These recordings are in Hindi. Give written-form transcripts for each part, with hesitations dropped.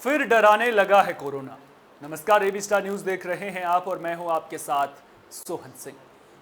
फिर डराने लगा है कोरोना। नमस्कार, एबी स्टार न्यूज देख रहे हैं आप और मैं हूं आपके साथ सोहन सिंह।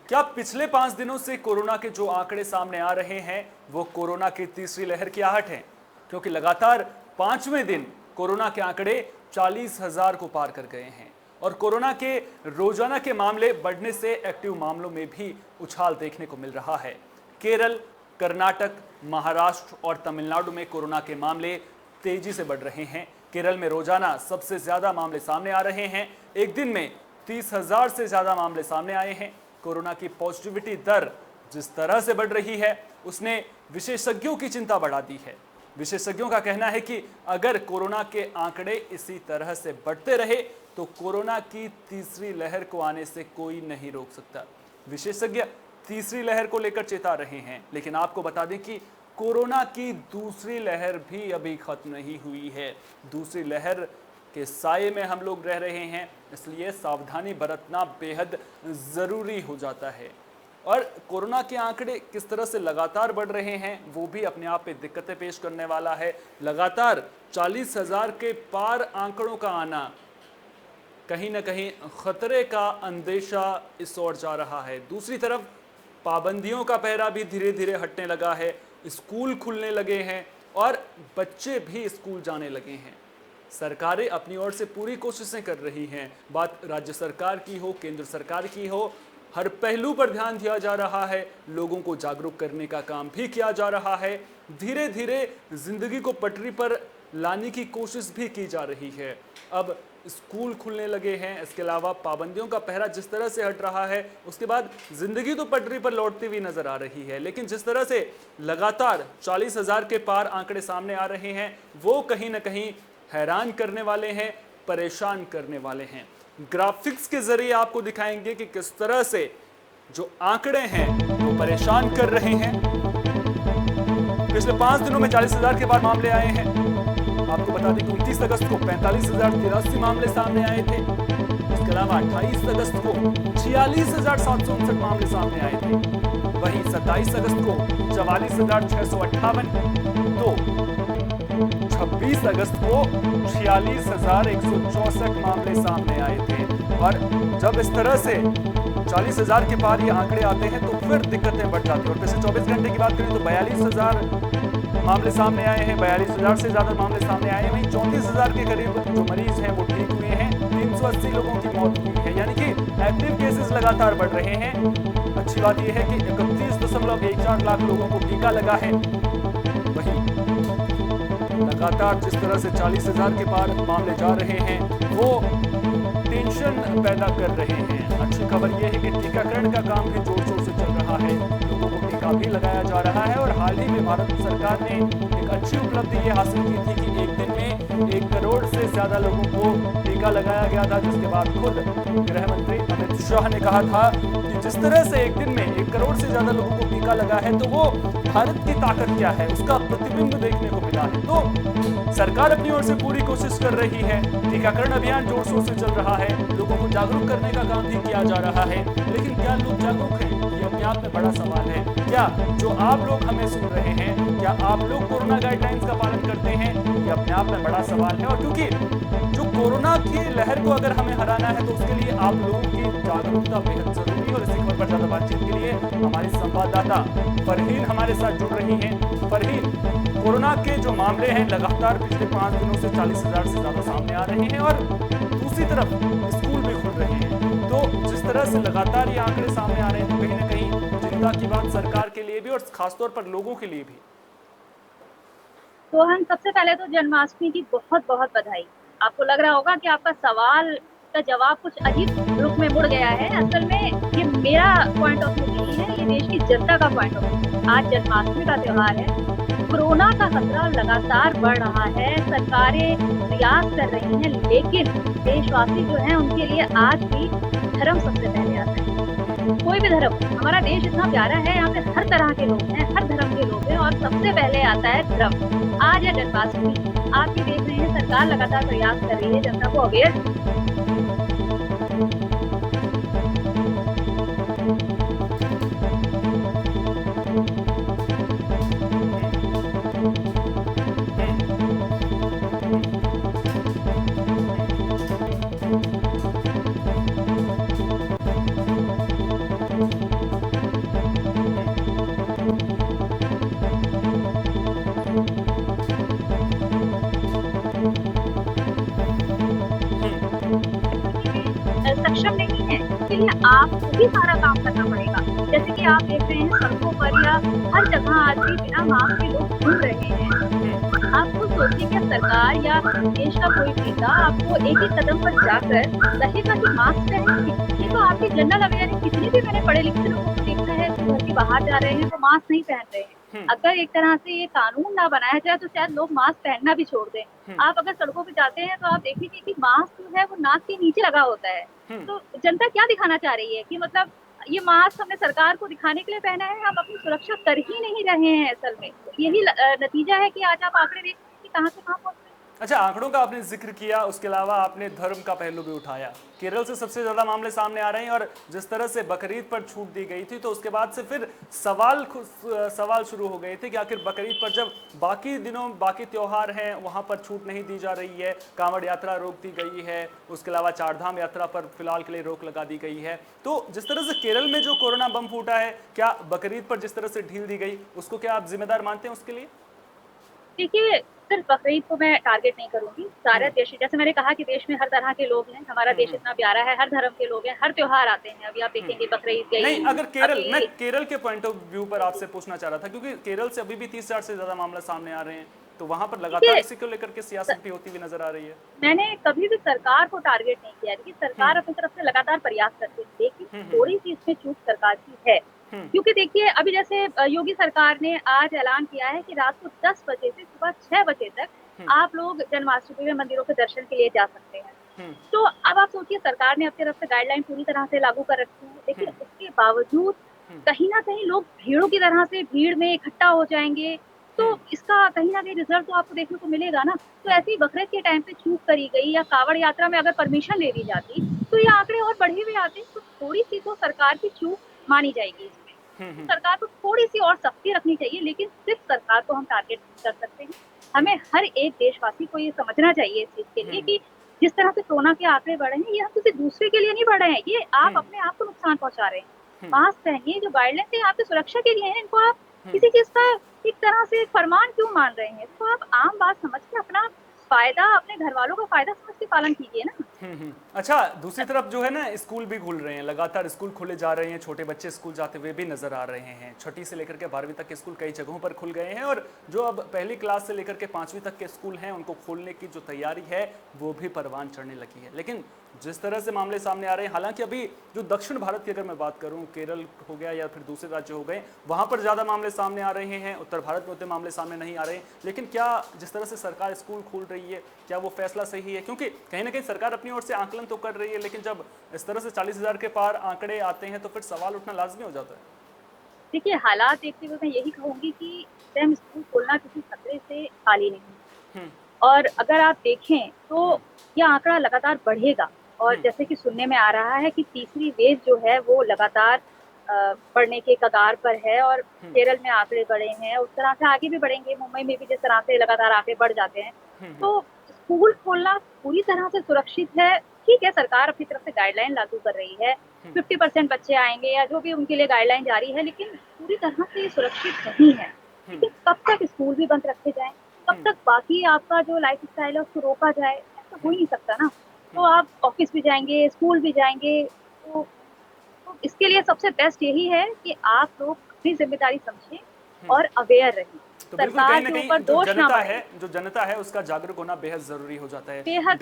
क्या पिछले 5 दिनों से कोरोना के जो आंकड़े सामने आ रहे हैं वो कोरोना की तीसरी लहर की आहट है? क्योंकि लगातार 5वें दिन कोरोना के आंकड़े 40,000 को पार कर गए हैं और कोरोना के रोजाना के मामले बढ़ने से एक्टिव मामलों में भी उछाल देखने को मिल रहा है। केरल, कर्नाटक, महाराष्ट्र और तमिलनाडु में कोरोना के मामले तेजी से बढ़ रहे हैं। केरल में रोजाना सबसे ज्यादा मामले सामने आ रहे हैं। एक दिन में 30,000 से ज्यादा मामले सामने आए हैं। कोरोना की पॉजिटिविटी दर जिस तरह से बढ़ रही है उसने विशेषज्ञों की चिंता बढ़ा दी है। विशेषज्ञों का कहना है कि अगर कोरोना के आंकड़े इसी तरह से बढ़ते रहे तो कोरोना की तीसरी लहर को आने से कोई नहीं रोक सकता। विशेषज्ञ तीसरी लहर को लेकर चेता रहे हैं, लेकिन आपको बता दें कि कोरोना की दूसरी लहर भी अभी खत्म नहीं हुई है। दूसरी लहर के साये में हम लोग रह रहे हैं, इसलिए सावधानी बरतना बेहद ज़रूरी हो जाता है। और कोरोना के आंकड़े किस तरह से लगातार बढ़ रहे हैं वो भी अपने आप में दिक्कतें पेश करने वाला है। लगातार 40,000 के पार आंकड़ों का आना कहीं ना कहीं खतरे का अंदेशा इस ओर जा रहा है। दूसरी तरफ पाबंदियों का पहरा भी धीरे धीरे हटने लगा है। स्कूल खुलने लगे हैं और बच्चे भी स्कूल जाने लगे हैं। सरकारें अपनी ओर से पूरी कोशिशें कर रही हैं। बात राज्य सरकार की हो, केंद्र सरकार की हो, हर पहलू पर ध्यान दिया जा रहा है। लोगों को जागरूक करने का काम भी किया जा रहा है। धीरे धीरे जिंदगी को पटरी पर लाने की कोशिश भी की जा रही है। अब स्कूल खुलने लगे हैं, इसके अलावा पाबंदियों का पहरा जिस तरह से हट रहा है उसके बाद जिंदगी तो पटरी पर लौटती हुई नजर आ रही है। लेकिन जिस तरह से लगातार 40,000 के पार आंकड़े सामने आ रहे हैं वो कहीं ना कहीं हैरान करने वाले हैं, परेशान करने वाले हैं। ग्राफिक्स के जरिए आपको दिखाएंगे कि किस तरह से जो आंकड़े हैं वो परेशान कर रहे हैं। पिछले 5 दिनों में 40,000 के पार मामले आए हैं। आपको बता दें कि 29 अगस्त को 45,083 मामले सामने आए थे। इसके अलावा 28 अगस्त को 46,759 मामले सामने आए थे। वहीं 27 अगस्त को 44,658, तो 26 अगस्त को 46,164 मामले सामने आए थे। और जब इस तरह से 40,000 के पार ये आंकड़े आते हैं तो फिर दिक्कतें बढ़ जाती हैं। और पिछले 24 घंटे की बात करें तो 42,000 मामले सामने आए हैं। 42,000 से ज्यादा मामले सामने आए हैं। वहीं 34,000 के करीब जो मरीज हैं वो ठीक हुए हैं। 380 लोगों की मौत हुई है, यानी कि एक्टिव केसेस लगातार बढ़ रहे हैं। अच्छी बात यह है कि 31.14 लाख लोगों को टीका लगा है। वहीं लगातार जिस तरह से 40,000 के पार मामले जा रहे हैं वो टेंशन पैदा कर रहे हैं। अच्छी खबर यह है कि टीकाकरण का काम भी जोर शोर से चल रहा है। लोगों को टीका भी लगाया जा रहा है और हाल ही में भारत सरकार ने एक अच्छी उपलब्धि ये हासिल की थी कि एक दिन में 1 करोड़ से ज्यादा लोगों को टीका लगाया गया था। जिसके बाद खुद गृह मंत्री अमित शाह ने कहा था कि जिस तरह से एक दिन में 1 करोड़ से ज्यादा लोगों को टीका लगा है तो वो भारत की ताकत क्या है उसका प्रतिबिंब देखने को मिला है। तो सरकार अपनी ओर से पूरी कोशिश कर रही है। टीकाकरण अभियान जोर शोर से चल रहा है। लोगों को जागरूक करने का काम भी किया जा रहा है। लेकिन क्या लोग जागरूक हैं, ये अपने आप में बड़ा सवाल है। क्या जो आप लोग हमें सुन रहे हैं, क्या आप लोग कोरोना गाइडलाइंस का पालन करते हैं, ये अपने आप में बड़ा सवाल है। और क्योंकि जो कोरोना की लहर को अगर हमें हराना है तो उसके लिए आप लोगों की जागरूकता बेहद जरूरी है। और इसी खबर पर ज्यादा बातचीत के लिए हमारी संवाददाता फरहीन हमारे साथ जुड़ रही हैं। फरहीन, कोरोना के जो मामले हैं लगातार पिछले 5 दिनों से 40,000 से ज्यादा सामने आ रहे हैं और दूसरी तरफ स्कूल भी खुल रहे हैं। तो जिस तरह से लगातार ये आंकड़े सामने आ रहे हैं तो कहीं ना कहीं चिंता की बात सरकार के लिए भी और खासतौर पर लोगों के लिए भी। तो हम सबसे पहले तो जन्माष्टमी की बहुत बहुत बधाई। आपको लग रहा होगा कि आपका सवाल का जवाब कुछ अजीब रूप में मुड़ गया है। असल में ये मेरा पॉइंट ऑफ व्यू नहीं है, ये देश की जनता का पॉइंट ऑफ व्यू। आज जन्माष्टमी का त्योहार है। कोरोना का खतरा लगातार बढ़ रहा है। सरकारें प्रयास कर रही हैं, लेकिन देशवासी जो हैं उनके लिए आज भी धर्म सबसे पहले आता है। कोई भी धर्म, हमारा देश इतना प्यारा है, यहाँ पे हर तरह के लोग हैं, हर धर्म के लोग हैं और सबसे पहले आता है धर्म। आज है जन्माष्टमी, आप भी देख रहे हैं सरकार लगातार प्रयास कर रही है जनता को अवेयर। सक्षम नहीं है, इसके लिए आपको ही सारा काम करना पड़ेगा। जैसे कि आप देख रहे हैं सड़कों पर या हर जगह आदमी बिना मास्क के लोग घूम रहे हैं। आप खुद सोचिए क्या सरकार या देश का कोई नेता आपको एक ही कदम पर जाकर कहेगा कि मास्क पहनिए। ये तो आपकी जनरल अवेयरनेस, कितने भी मैंने पढ़े लिखे लोगों को देखा है जो घर के बाहर जा रहे हैं वो मास्क नहीं पहन रहे हैं। अगर एक तरह से ये कानून ना बनाया जाए तो शायद लोग मास्क पहनना भी छोड़ दें। आप अगर सड़कों पे जाते हैं तो आप देखेंगे कि मास्क जो है वो नाक के नीचे लगा होता है। तो जनता क्या दिखाना चाह रही है कि मतलब ये मास्क हमने सरकार को दिखाने के लिए पहना है, हम अपनी सुरक्षा कर ही नहीं रहे हैं असल में। तो यही नतीजा है कि आज आप आंकड़े देख कि कहां से कहां पहुंच रहे हैं। अच्छा, आंकड़ों का आपने जिक्र किया, उसके अलावा आपने धर्म का पहलू भी उठाया। केरल से सबसे ज्यादा मामले सामने आ रहे हैं और जिस तरह से बकरीद पर छूट दी गई थी तो उसके बाद से फिर सवाल शुरू हो गए थे कि आखिर बकरीद पर जब बाकी दिनों बाकी त्योहार हैं वहां पर छूट नहीं दी जा रही है, कांवड़ यात्रा रोक दी गई है, उसके अलावा चारधाम यात्रा पर फिलहाल के लिए रोक लगा दी गई है। तो जिस तरह से केरल में जो कोरोना बम फूटा है, क्या बकरीद पर जिस तरह से ढील दी गई उसको क्या आप जिम्मेदार मानते हैं उसके लिए? देखिए, सिर्फ बकरीद को मैं टारगेट नहीं करूँगी, सारे देश, जैसे मैंने कहा कि देश में हर तरह के लोग हैं, हमारा देश इतना प्यारा है, हर धर्म के लोग हैं, हर त्योहार आते हैं। अभी आप देखेंगे बकरीद गई, नहीं, अगर मैं अभी केरल के पॉइंट ऑफ व्यू पर आपसे पूछना चाह रहा था, क्योंकि केरल से अभी भी 30,000 से ज्यादा मामला सामने आ रहे हैं, तो वहां पर लगातार देखिए, इसी को लेकर के सियासत भी होती हुई नजर आ रही है। मैंने कभी भी सरकार को टारगेट नहीं किया, लेकिन सरकार अपनी तरफ से लगातार प्रयास करती है, लेकिन थोड़ी सी इसमें चूक सरकार की है। क्योंकि देखिए, अभी जैसे योगी सरकार ने आज ऐलान किया है कि रात को 10 बजे से सुबह 6 बजे तक आप लोग जन्माष्टमी में मंदिरों के दर्शन के लिए जा सकते हैं। तो अब आप सोचिए, सरकार ने अपनी तरफ से गाइडलाइन पूरी तरह से लागू कर रखी है, लेकिन उसके बावजूद कहीं न कहीं लोग भीड़ों की तरह से भीड़ में इकट्ठा हो जाएँगे, तो इसका कहीं न कहीं रिज़ल्ट तो आपको देखने को मिलेगा ना। तो ऐसे ही बकरीद के टाइम पे चूक करी गई या काँवड़ यात्रा में अगर परमिशन ले दी जाती, तो ये आंकड़े और बढ़े हुए आते। तो थोड़ी-सी तो सरकार की चूक मानी जाएगी इसमें। सरकार को थोड़ी-सी और सख्ती रखनी चाहिए, लेकिन सिर्फ सरकार को हम टारगेट नहीं कर सकते हैं। हमें हर एक देशवासी को ये समझना चाहिए इस चीज़ के लिए कि जिस तरह से कोरोना के आंकड़े बढ़े हैं, ये हम किसी दूसरे के लिए नहीं बढ़ रहे हैं, ये आप अपने आप को नुकसान पहुँचा रहे हैं। मास्क पहनिए, जो गाइडलाइंस है आपकी सुरक्षा के लिए है, इनको आप किसी चीज़ का एक तरह से फरमान क्यों मान रहे हैं? तो आप आम बात समझ के अपना फ़ायदा, अपने घरवालों का फ़ायदा समझ के पालन कीजिए ना। अच्छा, दूसरी तरफ जो है ना, स्कूल भी खुल रहे हैं, लगातार स्कूल खोले जा रहे हैं, छोटे बच्चे स्कूल जाते हुए भी नजर आ रहे हैं। छठी से लेकर के 12वीं तक के स्कूल कई जगहों पर खुल गए हैं और जो अब पहली क्लास से लेकर के 5वीं तक के स्कूल हैं उनको खोलने की जो तैयारी है वो भी परवान चढ़ने लगी है। लेकिन जिस तरह से मामले सामने आ रहे हैं, हालांकि अभी जो दक्षिण भारत की अगर मैं बात करूं, केरल हो गया या फिर दूसरे राज्य हो गए, वहां पर ज्यादा मामले सामने आ रहे हैं, उत्तर भारत में उतने मामले सामने नहीं आ रहे हैं। लेकिन क्या जिस तरह से सरकार स्कूल खोल रही है, क्या वो फैसला सही है? क्योंकि कहीं ना कहीं सरकार अपनी ओर से आंकलन तो कर रही है, लेकिन जब इस तरह से 40,000 के पार आंकड़े आते हैं तो फिर सवाल उठना लाजमी हो जाता है। देखिए, हालात देखते हुए मैं यही कहूँगी कि स्वयं स्कूल खोलना किसी खतरे से खाली नहीं। और अगर आप देखें तो यह आंकड़ा लगातार बढ़ेगा और जैसे कि सुनने में आ रहा है कि तीसरी वेव जो है वो लगातार बढ़ने के कगार पर है और केरल में आंकड़े बढ़े हैं, उस तरह से आगे भी बढ़ेंगे। मुंबई में भी जिस तरह से लगातार आंकड़े बढ़ जाते हैं, तो स्कूल खोलना पूरी तरह से सुरक्षित है। ठीक है, सरकार अपनी तरफ से गाइडलाइन लागू कर रही है, 50% बच्चे आएँगे या जो भी उनके लिए गाइडलाइन जारी है, लेकिन पूरी तरह से सुरक्षित नहीं है। लेकिन कब तक स्कूल भी बंद रखे जाएँ? कब तक बाकी आपका जो लाइफ़स्टाइल है उसको रोका जाए? ऐसा हो ही नहीं सकता ना। तो आप ऑफ़िस भी जाएँगे, स्कूल भी जाएँगे, तो इसके लिए सबसे बेस्ट यही है कि आप लोग अपनी ज़िम्मेदारी समझें और अवेयर रहें। तो बिल्कुल कहीं सरकार ना के कहीं ऊपर दोष ना जो जनता है उसका जागरूक होना बेहद जरूरी हो जाता है। बेहद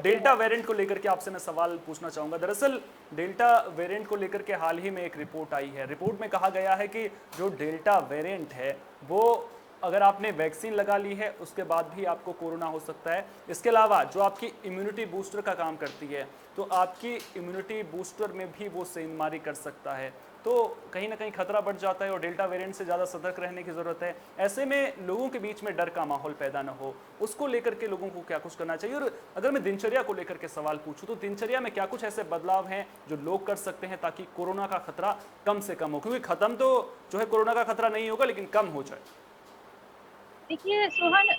डेल्टा वेरिएंट को लेकर के आपसे मैं सवाल पूछना चाहूंगा। दरअसल डेल्टा वेरिएंट को लेकर के हाल ही में एक रिपोर्ट आई है। रिपोर्ट में कहा गया है कि जो डेल्टा वेरिएंट है वो अगर आपने वैक्सीन लगा ली है उसके बाद भी आपको कोरोना हो सकता है। इसके अलावा जो आपकी इम्यूनिटी बूस्टर का काम करती है, तो आपकी इम्यूनिटी बूस्टर में भी वो सेंधमारी कर सकता है। तो कहीं ना कहीं खतरा बढ़ जाता है और डेल्टा वेरिएंट से ज़्यादा सतर्क रहने की ज़रूरत है। ऐसे में लोगों के बीच में डर का माहौल पैदा ना हो, उसको लेकर के लोगों को क्या कुछ करना चाहिए? और अगर मैं दिनचर्या को लेकर के सवाल पूछूं तो दिनचर्या में क्या कुछ ऐसे बदलाव हैं जो लोग कर सकते हैं ताकि कोरोना का खतरा कम से कम हो? क्योंकि खत्म तो जो है कोरोना का खतरा नहीं होगा, लेकिन कम हो जाए। देखिए सोहन, ये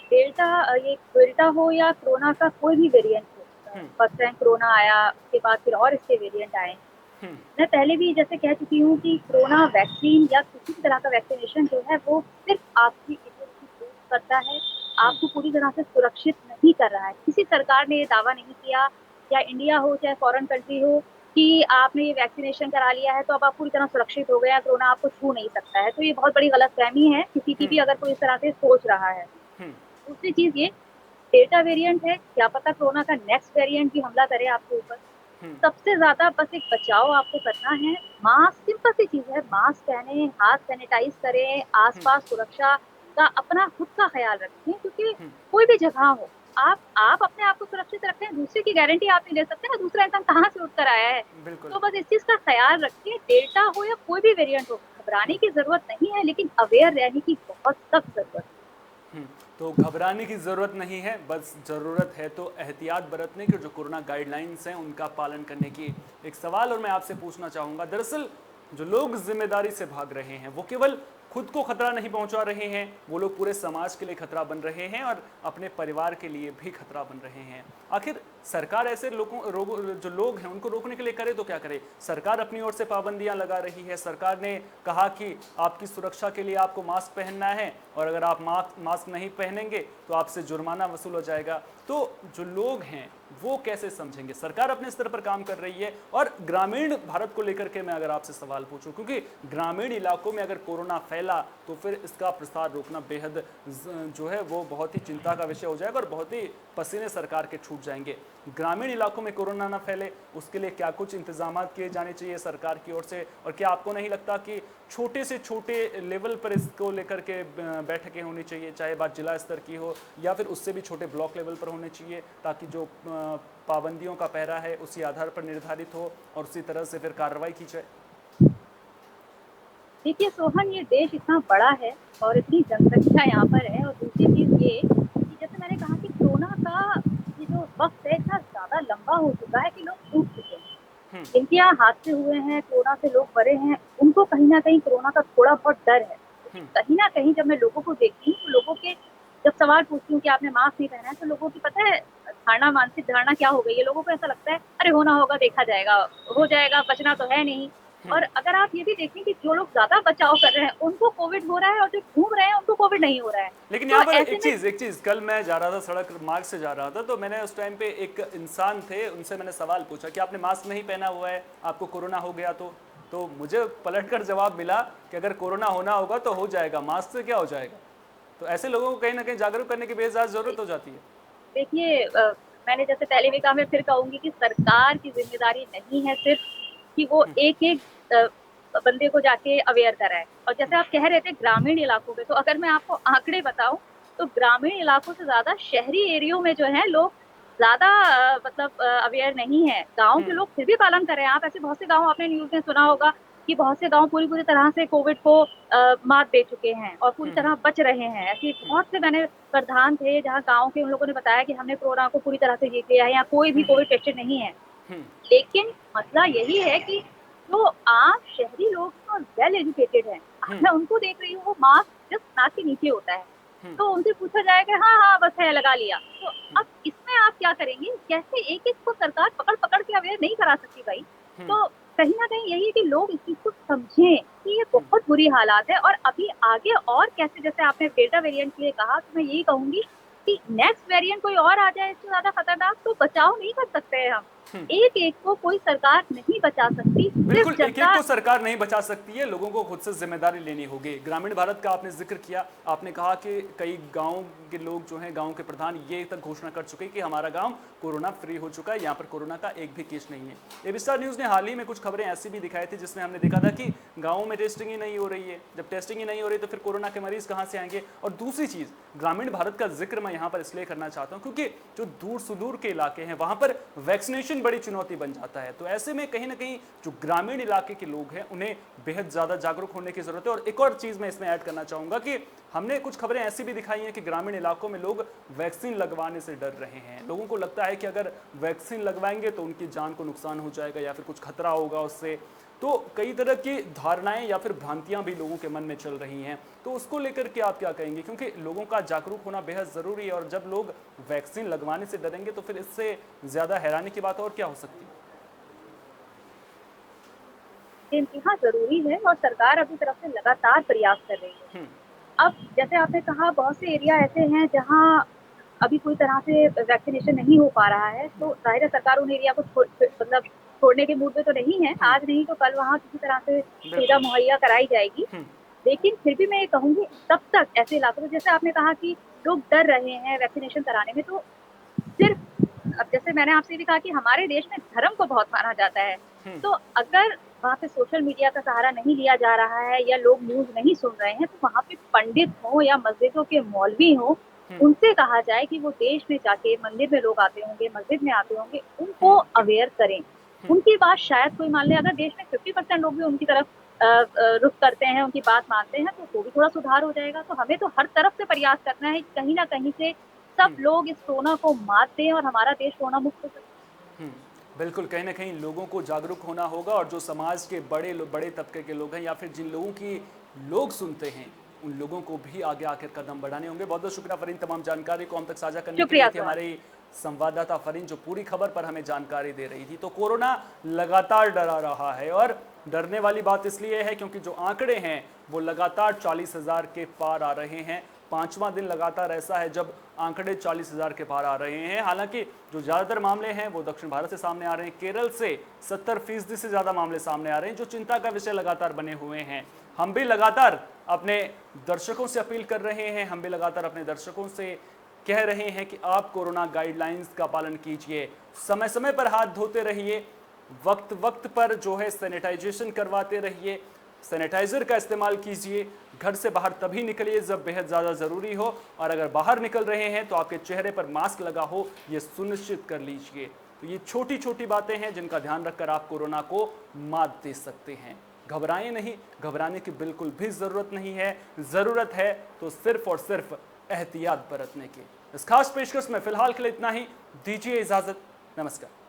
डेल्टा हो या कोरोना का कोई भी वेरिएंट हो, फर्स्ट टाइम कोरोना आया, उसके बाद फिर और इसके वेरिएंट आए। मैं पहले भी जैसे कह चुकी हूँ कि कोरोना वैक्सीन या किसी भी तरह का वैक्सीनेशन जो है वो सिर्फ आपकी इम्यूनिटी बूस्ट करता है, आपको पूरी तरह से सुरक्षित नहीं कर रहा है। किसी सरकार ने ये दावा नहीं किया, या इंडिया हो चाहे फॉरेन कंट्री हो, कि आपने ये वैक्सीनेशन करा लिया है तो अब आप पूरी तरह सुरक्षित हो गए हैं, कोरोना आपको छू नहीं सकता है। तो ये बहुत बड़ी गलतफहमी है किसी की भी, अगर कोई इस तरह से सोच रहा है। हम्म। दूसरी चीज ये, डेल्टा वेरिएंट है, क्या पता कोरोना का नेक्स्ट वेरिएंट भी हमला करे आपके ऊपर। हम्म। सबसे ज्यादा बस एक बचाव आपको करना है। मास्क, सिंपल सी चीज है, मास्क पहने, हाथ सैनिटाइज करें, हम्म। आसपास सुरक्षा का अपना खुद का ख्याल रखें, क्योंकि हम्म। कोई भी जगह हो, आप अपने आप को सुरक्षित रखें, दूसरे की गारंटी आप नहीं ले सकते ना, दूसरा इंसान कहाँ से उठकर आया है। बिल्कुल। तो बस इस चीज का ख्याल रखें, डेल्टा हो या कोई भी वेरिएंट हो, घबराने की जरूरत नहीं है, लेकिन अवेयर रहने की बहुत सख्त जरूरत है। हम्म। तो घबराने की ज़रूरत नहीं है, बस ज़रूरत है तो एहतियात बरतने की, जो कोरोना गाइडलाइंस हैं उनका पालन करने की। एक सवाल और मैं आपसे पूछना चाहूँगा, दरअसल जो लोग जिम्मेदारी से भाग रहे हैं वो केवल खुद को खतरा नहीं पहुंचा रहे हैं, वो लोग पूरे समाज के लिए खतरा बन रहे हैं और अपने परिवार के लिए भी खतरा बन रहे हैं। आखिर सरकार ऐसे जो लोग हैं उनको रोकने के लिए करे तो क्या करे? सरकार अपनी ओर से पाबंदियां लगा रही है। सरकार ने कहा कि आपकी सुरक्षा के लिए आपको मास्क पहनना है और अगर आप मास्क नहीं पहनेंगे तो आपसे जुर्माना वसूल हो जाएगा। तो जो लोग हैं वो कैसे समझेंगे? सरकार अपने स्तर पर काम कर रही है, और ग्रामीण भारत को लेकर के मैं अगर आपसे सवाल पूछूं, क्योंकि ग्रामीण इलाकों में अगर कोरोना फैला तो फिर इसका प्रसार रोकना बेहद जो है वो बहुत ही चिंता का विषय हो जाएगा और बहुत ही पसीने सरकार के छूट जाएंगे। ग्रामीण इलाकों में कोरोना ना फैले उसके लिए क्या कुछ इंतजाम किए जाने चाहिए सरकार की ओर से? और क्या आपको नहीं लगता कि छोटे से छोटे लेवल पर इसको लेकर के बैठकें होनी चाहिए, चाहे बात जिला स्तर की हो या फिर उससे भी छोटे ब्लॉक लेवल पर होने चाहिए, ताकि जो पाबंदियों का पहरा है उसी आधार पर निर्धारित हो और उसी तरह से फिर कार्रवाई की जाए? देखिए सोहन, ये देश इतना बड़ा है और इतनी जनसंख्या यहाँ पर है, और दूसरी चीज ये कि जैसे मैंने कहा कि कोरोना का ये जो वक्त है इतना ज्यादा लंबा हो चुका है कि लोग टूट चुके हैं। जिनके यहाँ हादसे हुए हैं, कोरोना से लोग मरे हैं, उनको कहीं ना कहीं कोरोना का थोड़ा बहुत डर है। लेकिन कहीं ना कहीं जब मैं लोगों को देखती हूँ तो लोगों के, जब सवाल पूछती हूँ कि आपने मास्क नहीं पहना है, तो लोगों की पता है धारणा, मानसिक धारणा क्या हो गई है, लोगों को ऐसा लगता है अरे होना होगा, देखा जाएगा, हो जाएगा, बचना तो है नहीं। और अगर आप ये भी देखें कि जो लोग ज्यादा बचाव कर रहे हैं उनको कोविड हो रहा है, और जो घूम रहे हैं उनको कोविड नहीं हो रहा है। लेकिन तो यहाँ पर ऐसे में एक चीज, कल मैं जा रहा था, सड़क मार्ग से जा रहा था, तो मैंने उस टाइम पे एक इंसान थे, उनसे मैंने सवाल पूछा कि आपने मास्क नहीं पहना हुआ है, आपको कोरोना हो गया तो मुझे पलटकर जवाब मिला कि अगर कोरोना होना होगा तो हो जाएगा, मास्क से क्या हो जाएगा? तो ऐसे लोगों को कहीं ना कहीं जागरूक करने की बेहद जरूरत हो जाती है। देखिए, मैंने जैसे पहले भी कहा, मैं फिर कहूंगी कि सरकार की जिम्मेदारी नहीं है सिर्फ कि वो एक एक बंदे को जाके अवेयर कराए। और जैसे आप कह रहे थे ग्रामीण इलाकों में, तो अगर मैं आपको आंकड़े बताऊं तो ग्रामीण इलाकों से ज्यादा शहरी एरियो में जो है लोग ज्यादा मतलब अवेयर नहीं है। गांव के लोग फिर भी पालन कर रहे हैं। आप ऐसे बहुत से गांव आपने न्यूज में सुना होगा कि बहुत से गांव पूरी पूरी तरह से कोविड को मात दे चुके हैं और पूरी तरह बच रहे हैं। ऐसे बहुत से मैंने प्रधान थे जहाँ गांव के उन लोगों ने बताया कि हमने कोरोना को पूरी तरह से जीत लिया है, यहाँ कोई भी कोविड टेस्टेड नहीं है। लेकिन मसला यही है कि जो आम शहरी लोग हैं और वेल एजुकेटेड हैं, मैं उनको देख रही हूँ, वो मास्क जस्ट नाक के नीचे होता है, तो उनसे पूछा जाएगा हाँ हाँ बस है, लगा लिया। तो अब इसमें आप क्या करेंगे? कैसे एक एक को सरकार पकड़ पकड़ के अवेयर नहीं करा सकती भाई। तो कहीं ना कहीं यही है कि लोग इस चीज को समझें कि ये बहुत बुरी हालात है, और अभी आगे और कैसे, जैसे आपने डेल्टा वेरिएंट के लिए कहा, तो मैं यही कहूंगी कि नेक्स्ट वेरिएंट कोई और आ जाए इससे ज्यादा खतरनाक, तो बचाव नहीं कर सकते हैं हम। एक एक को कोई सरकार नहीं बचा सकती, सिर्फ बिल्कुल, एक एक जनता। को सरकार नहीं बचा सकती है, लोगों को खुद से जिम्मेदारी लेनी होगी। ग्रामीण भारत का आपने जिक्र किया, आपने कहा कि कई गांव के लोग जो हैं, गांव के प्रधान ये तक घोषणा कर चुके हैं कि हमारा गांव कोरोना फ्री हो चुका है, यहाँ पर कोरोना का एक भी केस नहीं है। एबी स्टार न्यूज़ ने हाल ही में कुछ खबरें ऐसी भी दिखाई थी जिसमें हमने देखा था कि गाँव में टेस्टिंग ही नहीं हो रही है। जब टेस्टिंग ही नहीं हो रही तो फिर कोरोना के मरीज कहाँ से आएंगे? और दूसरी चीज़, ग्रामीण भारत का जिक्र मैं यहाँ पर इसलिए करना चाहता हूँ क्योंकि जो दूर सुदूर के इलाके हैं वहाँ पर वैक्सीनेशन बड़ी चुनौती बन जाता है। तो ऐसे में कहीं ना कहीं जो ग्रामीण इलाके के लोग हैं उन्हें बेहद ज़्यादा जागरूक होने की ज़रूरत है। और एक और चीज़ मैं इसमें ऐड करना चाहूँगा कि हमने कुछ खबरें ऐसी भी दिखाई हैं कि ग्रामीण इलाकों में लोग वैक्सीन लगवाने से डर रहे हैं। लोगों को लगता है कि अगर वैक्सीन लगवाएंगे तो उनकी जान को नुकसान हो जाएगा या फिर कुछ खतरा होगा उससे। तो कई तरह की धारणाएं या फिर भ्रांतियां भी लोगों के मन में चल रही हैं। तो उसको लेकर के आप क्या कहेंगे? क्योंकि लोगों का जागरूक होना बेहद ज़रूरी है, और जब लोग वैक्सीन लगवाने से डरेंगे तो फिर इससे ज़्यादा हैरानी की बात और क्या हो सकती है? इंतहा जरूरी है और सरकार अपनी तरफ से लगातार प्रयास कर रही है। अब जैसे आपने कहा, बहुत से एरिया ऐसे हैं जहां अभी कोई तरह से वैक्सीनेशन नहीं हो पा रहा है, तो जाहिर है सरकार उन एरिया को मतलब छोड़ने के मूड में तो नहीं है, आज नहीं तो कल वहाँ किसी तरह से सुविधा मुहैया कराई जाएगी। लेकिन फिर भी मैं ये कहूँगी, तब तक ऐसे इलाकों में, जैसे आपने कहा कि लोग डर रहे हैं वैक्सीनेशन कराने में, तो सिर्फ, अब जैसे मैंने आपसे भी कहा कि हमारे देश में धर्म को बहुत माना जाता है, तो अगर वहाँ पे सोशल मीडिया का सहारा नहीं लिया जा रहा है या लोग न्यूज़ नहीं सुन रहे हैं, तो वहाँ पे पंडित हों या मस्जिदों के मौलवी हों, उनसे कहा जाए कि वो देश में जाके, मंदिर में लोग आते होंगे, मस्जिद में आते होंगे, उनको अवेयर करें। उनकी बात शायद कोई मान ले। अगर देश में 50% लोग भी उनकी तरफ रुख करते हैं, उनकी बात मानते हैं, तो भी थोड़ा सुधार हो जाएगा। तो हमें तो हर तरफ से प्रयास करना है, कहीं न कहीं से सब लोग इस कोरोना को मात दें और हमारा देश कोरोना मुक्त हो सके। बिल्कुल, कहीं ना कहीं लोगों को जागरूक होना होगा, और जो समाज के बड़े तबके के लोग हैं या फिर जिन लोगों की लोग सुनते हैं, उन लोगों को भी आगे आकर कदम बढ़ाने होंगे। बहुत बहुत शुक्रिया फरीन, तमाम जानकारी को हम तक साझा करने के लिए। थी हमारी संवाददाता फरीन, जो पूरी खबर पर हमें जानकारी दे रही थी। तो कोरोना लगातार डरा रहा है, और डरने वाली बात इसलिए है क्योंकि जो आंकड़े हैं वो लगातार 40,000 के पार आ रहे हैं। 5वां दिन लगातार ऐसा है जब आंकड़े 40,000 के पार आ रहे हैं। हालांकि जो ज़्यादातर मामले हैं वो दक्षिण भारत से सामने आ रहे हैं। केरल से 70% से ज़्यादा मामले सामने आ रहे हैं, जो चिंता का विषय लगातार बने हुए हैं। हम भी लगातार अपने दर्शकों से अपील कर रहे हैं, हम भी लगातार अपने दर्शकों से कह रहे हैं कि आप कोरोना गाइडलाइंस का पालन कीजिए, समय समय पर हाथ धोते रहिए, वक्त वक्त पर जो है सैनिटाइजेशन करवाते रहिए, सैनिटाइजर का इस्तेमाल कीजिए, घर से बाहर तभी निकलिए जब बेहद ज़्यादा ज़रूरी हो, और अगर बाहर निकल रहे हैं तो आपके चेहरे पर मास्क लगा हो, ये सुनिश्चित कर लीजिए। तो ये छोटी छोटी बातें हैं जिनका ध्यान रखकर आप कोरोना को मात दे सकते हैं। घबराएं नहीं, घबराने की बिल्कुल भी ज़रूरत नहीं है। ज़रूरत है तो सिर्फ और सिर्फ एहतियात बरतने की। इस खास पेशकश में फिलहाल के लिए इतना ही। दीजिए इजाज़त। नमस्कार।